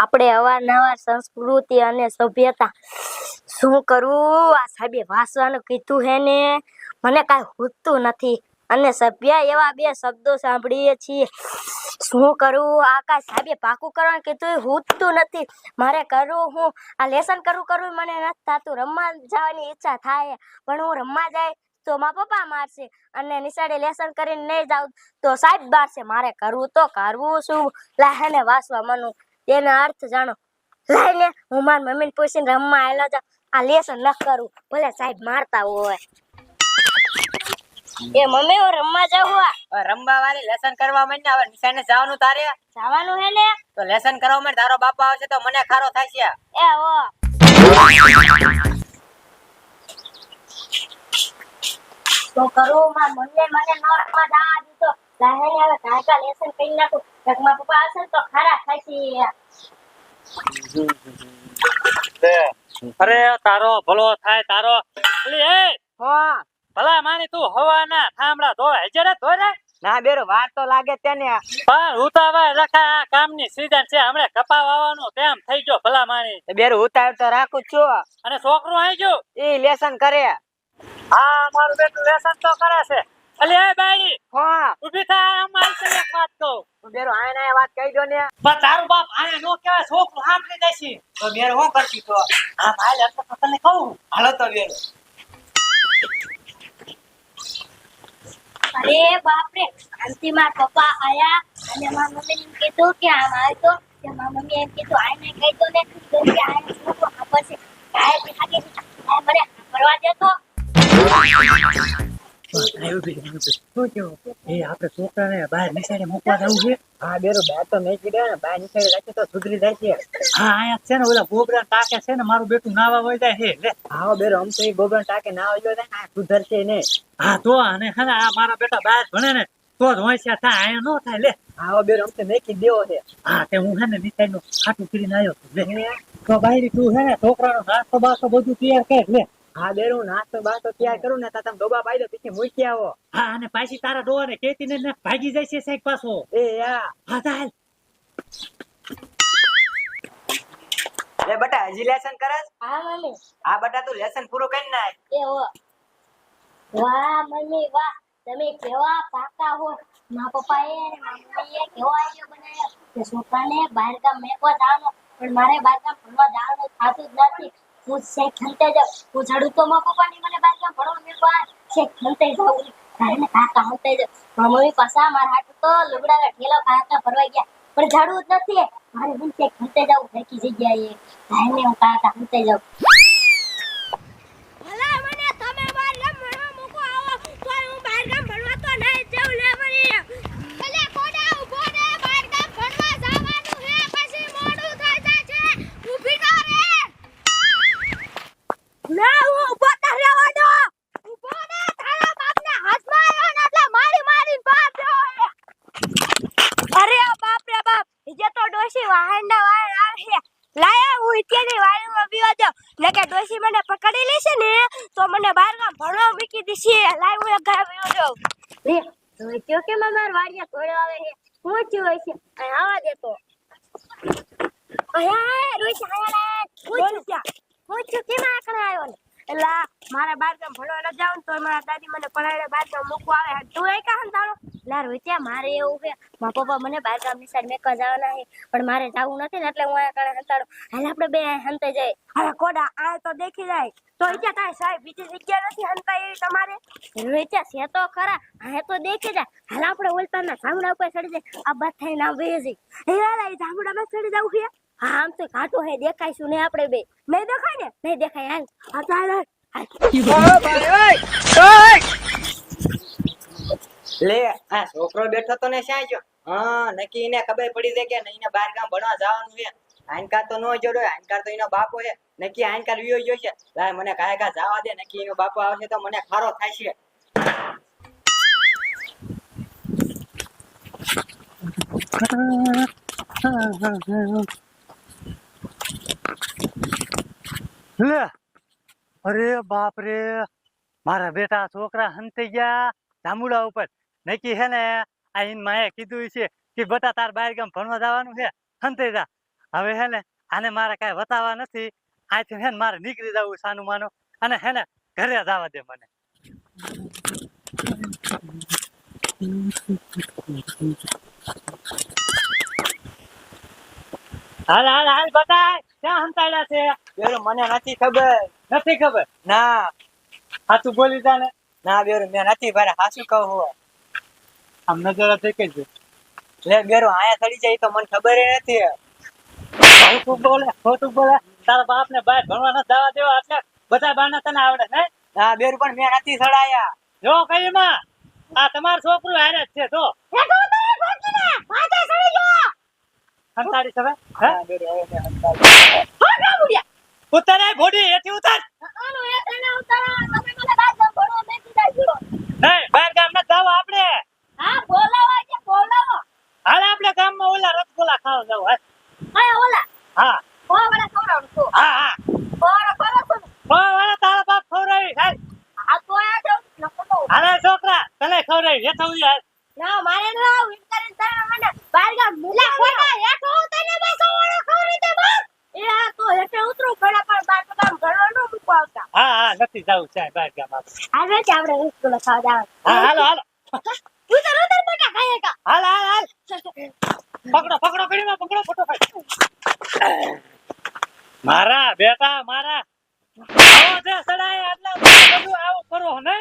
આપણે અવારનવાર સંસ્કૃતિ અને સભ્યતા શું કરું? આ સાહેબે વાંચવાનું કીધું હે ને મને કાંઈ ખૂટતું નથી અને સભ્ય એવા બે શબ્દો સાંભળીએ છીએ. શું કરું? આ કાંઈ સાહેબે પાકું કરવાનું કીધું ખૂટતું નથી. મારે કરવું હું આ લેસન કરવું મને નથી થતું. રમવા જવાની ઈચ્છા થાય પણ હું રમવા જાય તો મારા પપ્પા મારશે અને નિશાળે લેસન કરીને નહીં જાવ તો સાહેબ મારશે. મારે કરવું તો કરવું શું? લાહેને વાંચવા મનું તેનો અર્થ જાણો. લાઈને હું મારી મમ્મીને પૂછીને રમવા આવેલો જાઉં. આ લેસન ન કરું ભલે સાહેબ મારતા હોય. એ મમ્મી હું રમવા જાઉં. રમવા વાળી લેસન કરવા માંડ ને. હવે નિશાળે જવાનું તારે જવાનું હે ને તો લેસન કરવા માંડ. તારો બાપા આવશે તો મને ખારો થાય છે. એ હો તો કરું મારી મમ્મી મને નોટમાં જવા દીધો. લાહેને હવે કાકા લેસન કરી નાખું. મારા પપ્પા આવશે તો ખારા થાય છે. અરે તારો ભલો થાય તારો. હા ભલા માની તું હવાના થાંભલા ધોય હજરે ધોય. ના બેરો વાર તો લાગે તેને. પણ ઉતાવળ રખા આ કામની સીઝન છે. હમણે કપા વાવવાનું તેમ થઈ ગયો ભલા માની. બેરો ઉતાવળ તો રાખું છું. અને છોકરું આવી ગયું ઈ લેસન કરે. હા મારું બેટું લેસન તો કરે છે. અલે એ બાઈ હા ઊભી થા. અમારી સાથે એક વાત કહું. બેરો આને વાત કહી દો ને. પણ તારું બાપ આને નો કહેવાય. છોકરું સાંભળી દેશે તો બેરો હું કરતી તો આ ભાઈ એટલે તો તને કહું. હાલો તો બેરો. અરે બાપ રે, આંટી માર પપ્પા આયા અને મારા મમ્મીને કીધું કે આમ આવતો કે મારા મમ્મી એમ કીધું આઈને કહી દો ને તો કે આને શું ખબર છે કાય ખાકે મને ફરવા દેતો. એ આપણે છોકરાને બહાર નિશાળે મૂકવા જવું છે. હા બેરો બહાર તો નહીં કીધા ને. બહાર નીકળી રાખે તો સુધરી જાય છે. હા અહીંયા છે ને ઓલા ગોબરા ટાકે છે ને મારું બેટું નાવા વઈ જાય છે. લે હા બેરો આમ તો એ ગોબરા ટાકે ના આવ્યો થાય ને આ સુધરશે નહીં. હા તો અને હે ને આ મારા બેટા બહાર ભણે ને તો જ હોશિયાર થાય. અહીંયા નો થાય. લે હા બેરો આમ તો મેકી દેવો છે. હા તે હું હે ને નિશાળનું ખાટું કરીને આવ્યો છું. લે તો બાયરી તું હે ને છોકરાનો નાસ્તો બાસ્તો બધું તૈયાર કર. લે હા બેરો નાસ્તો બાસ્તો તૈયાર કરું ને તો તમે ડોબા પાઈ દો પછી મૂકી આવો. હા અને પાછી તારા ડોહાને કેતી ને ભાગી જાય છે સાહેબ પાછો. એ યા હા ચાલ. લે બટા હજી લેસન કરસ? હા મમ્મી. હા બટા તું લેસન પૂરું કરી નાખ. એ હો વાહ મમ્મી વાહ, તમે કેવા પાકા હો. મારા પપ્પાએ અને મારા મમ્મીએ કેવો આઈડિયો બનાવ્યો કે છોકરાને બહાર ગામ મેકવા જવાનો. પણ મારે બહાર ગામ ભણવા જવાનું થતું જ નથી. હું શેખ ખંતે જાઉં. હું ઝડું તો મારા પપ્પાની મને બહાર ગામ ભણવા મેકવા શેખ ખંતે જાઉં. કાંઈ કાકા ખંતે જાઉં. મારા મમ્મી પાછા મારા હાથ તો લુગડાના ઠેલો કાકા ભરવા ગયા પણ ઝાડું જ નથી. મારે હું શેખ ખંતે જાઉં ફેંકી જગ્યાએ. કાંઈ હું કાકા ખંતે જાઉં. ભલા મને તમે બહાર ગામ ભણવા મૂકો આવો તો હું બહાર ગામ ભણવા તો નહીં જાઉં. લે મરી ભલે કોડા ઉભો રે. બહાર ગામ ભણવા જવાનું હે પછી મોડું થઈ જાય છે. ઊભી ના રે. ના હું ઉભો તો રહેવા દો. ઉભો ને તારા બાપને હાથમાં આવ્યો ને એટલે મારી બાપ દેવો હે. અરે બાપ રે બાપ, જે તો ડોશી વાહનના વાહન આવે. લાયા હું ઇત્યાની વાડીમાં બીવા દો ને કે ડોશી મને પકડી લેશે ને તો મને બહાર ગામ ભણવા મૂકી દેશે. લાય હું ઘરે બીવો દઉં. લે તો કયો કે માર વાડિયા ઘોડો આવે છે. હું થયું હોય છે અહીં આવા દેતો. અયા ડોશી આયા હું થયું કેમ આકડા આવ્યો ને એલા મારા બાર ગામ ભણવા ન જાવ તો મારા દાદી મને પડાડે બાર ગામ મૂકવા આવે. તું એ કાં જાણો લા રોત્યા મારે એવું છે. મારા પપ્પા મને બાર ગામ ની સાઈડ મેકવા જવાના છે પણ મારે જાવું નથી ને એટલે હું આ કારણે હંતાડો. હાલ આપણે બે હંતે જાય. હવે કોડા આ તો દેખી જાય તો ઈચ્છા થાય સાહેબ બીજી જગ્યા નથી હંતા એવી તમારે. રોત્યા છે તો ખરા હા તો દેખી જાય. હાલ આપણે ઓલતાના જામડા ઉપર ચડી જાય. આ બસ થઈને આમ બેસી એ જામડામાં ચડી જવું છે. હા આમ તો ઘાટો હે દેખાઈશું ને આપણે બે. નહીં દેખાય ને નહીં દેખાય. હાલ હા ચાલ લે આ છોકરો બેઠો તો ને શ્યાં ગયો? હા નક્કી એને ખબર પડી જાય કે એને બહાર ગામ ભણવા જવાનું છે. આનકાર તો નો જોડો. આનકાર તો એનો બાપો છે. નક્કી આનકાર વિયો ગયો છે. લાય મને કાય કા જવા દે. નક્કી એનો બાપો આવશે તો મને ખારો થાય છે. લે અરે બાપ રે, મારા બેટા છોકરા હંતે ગયા જાંબુડા ઉપર. નક્કી હે ને આ ઇન માએ કીધું છે કે બેટા તાર બહાર ગામ ભણવા જવાનું છે. હંતે જા. હવે હે ને આને મારે કાંઈ બતાવવા નથી. આથી હે ને મારે નીકળી જવું સાનું માનું, અને હે ને ઘરે જવા દે મને. હાલ હાલ હાલ બતાય, ક્યાં હંતાડ્યા છે? બેરો મને નથી ખબર. નથી ખબર? ના સાચું બોલી જા ને. ના બેરો મેં નથી ભારે હાસું કહું હું. આમ નજર દેખે છે. લે બેરો આયા ચડી જાય તો મને ખબર ય નથી. ખોટું બોલે. તારા બાપ ને બહાર ભણવા નથી જવા દેવા એટલે બધા બાના તને આવડે ને? ના બેરો પણ મેં નથી ચડાયા. જો કઈ માં આ તમારું છોકરું હારે જ છે. તો હંતાડી હવે હા બેરો હવે મેં હંતાડ્યા. ઉતારે ભોડી એથી ઉતાર. નહીં બહાર ગામ ન જાવ આપણે. હાલ આપણે ગામમાં ઓલા રસગુલ્લા ખાવા જાવ. હા હા હા વાળા તારા બાપ ખવડાવી. હાલ હાલે છોકરા તને ખવડાવી હેઠા ઉઈ હાલ. હા હા નથી જવું છે બહાર ગામ આપણે. હા હાલો હાલો હાલ હાલ હાલ પકડો પકડો કડીમાં પકડો ફટોફટ. મારા બેટા મારા આવો જે સડાય આટલા બધું આવું કરો ને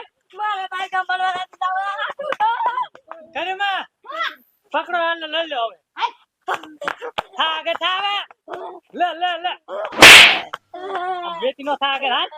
કડીમાં પકડો હાલ લઈ લો હવે. થા આગળ થા હવે લે લે લે બેટી નો થા આગળ હાલ.